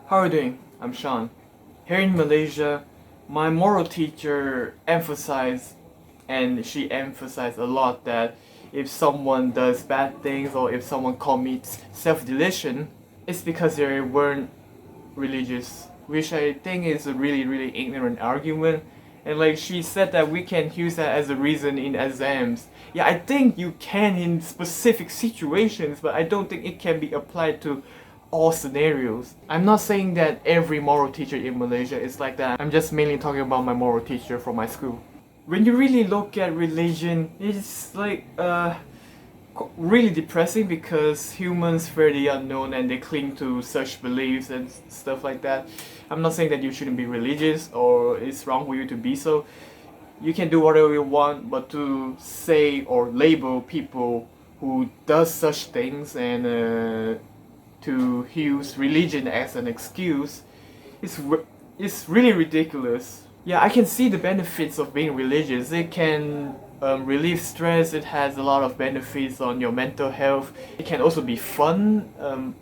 How are you doing? I'm Sean. Here in Malaysia, my moral teacher emphasized, and she emphasized a lot, that if someone does bad things or if someone commits self-deletion, it's because they weren't religious, which I think is a really ignorant argument. And like she said that we can use that as a reason in exams. Yeah, I think you can in specific situations, but I don't think it can be applied to all scenarios. I'm not saying that every moral teacher in Malaysia is like that. I'm just mainly talking about my moral teacher from my school. When you really look at religion, it's like really depressing because humans fear the unknown and they cling to such beliefs and stuff like that. I'm not saying that you shouldn't be religious or it's wrong for you to be so. You can do whatever you want, but to say or label people who does such things and to use religion as an excuse is really ridiculous. Yeah, I can see the benefits of being religious. It can relieve stress. It has a lot of benefits on your mental health. It can also be fun.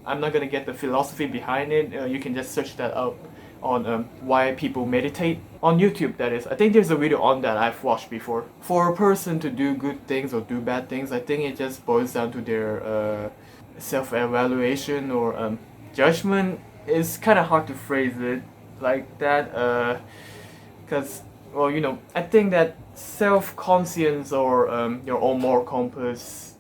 I'm not gonna get the philosophy behind it. You can just search that up on why people meditate on YouTube. That is, I think there's a video on that I've watched before. For a person to do good things or do bad things, I think it just boils down to their self-evaluation or judgment. It's kind of hard to phrase it like that. Because, well, you know, I think that self-conscience or your own moral compass,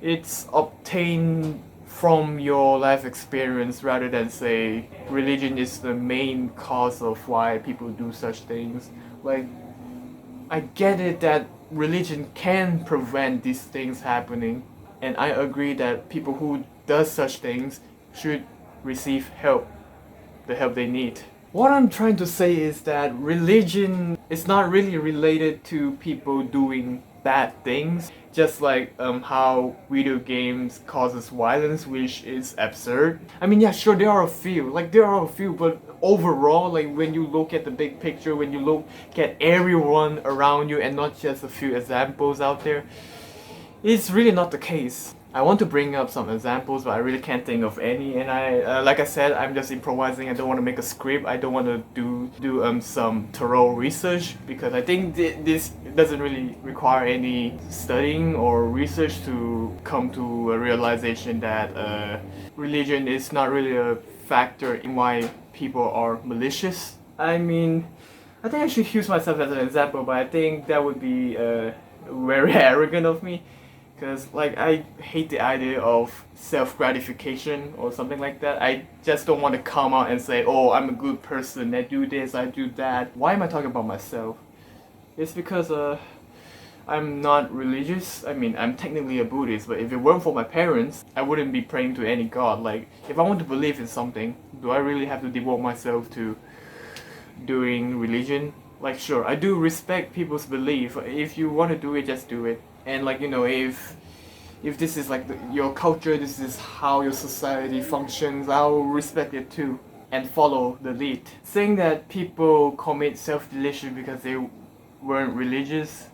it's obtained from your life experience rather than say religion is the main cause of why people do such things. Like, I get it that religion can prevent these things happening, and I agree that people who does such things should receive help, the help they need. What I'm trying to say is that religion is not really related to people doing bad things, just like how video games causes violence, which is absurd. I mean, yeah, sure, there are a few, but overall, like when you look at the big picture, when you look at everyone around you and not just a few examples out there, it's really not the case. I want to bring up some examples, but I really can't think of any. And like I said, I'm just improvising. I don't want to make a script. I don't want to do some thorough research because I think this doesn't really require any studying or research to come to a realization that religion is not really a factor in why people are malicious. I mean, I think I should use myself as an example, but I think that would be very arrogant of me. Because like I hate the idea of self-gratification or something like that. I just don't want to come out and say, oh, I'm a good person, I do this, I do that. Why am I talking about myself? It's because I'm not religious. I mean, I'm technically a Buddhist, but if it weren't for my parents, I wouldn't be praying to any god. Like, if I want to believe in something, do I really have to devote myself to doing religion? Like, sure, I do respect people's belief. If you want to do it, just do it. And like, you know, if this is like your culture, this is how your society functions, I'll respect it too and follow the lead. Saying that people commit self-deletion because they weren't religious,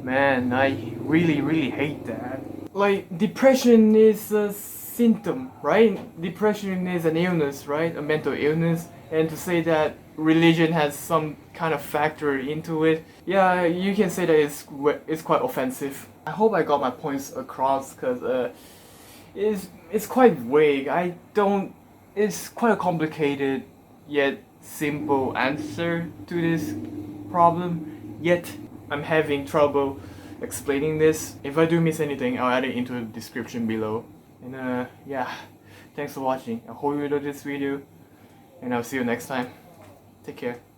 man, I really hate that. Like, depression is a symptom, right? Depression is an illness, right? A mental illness. And to say that religion has some kind of factor into it, yeah, you can say that it's quite offensive. I hope I got my points across because it's quite vague. It's quite a complicated yet simple answer to this problem, yet I'm having trouble explaining this. If I do miss anything, I'll add it into the description below. And yeah, thanks for watching. I hope you enjoyed this video, and I'll see you next time. Take care.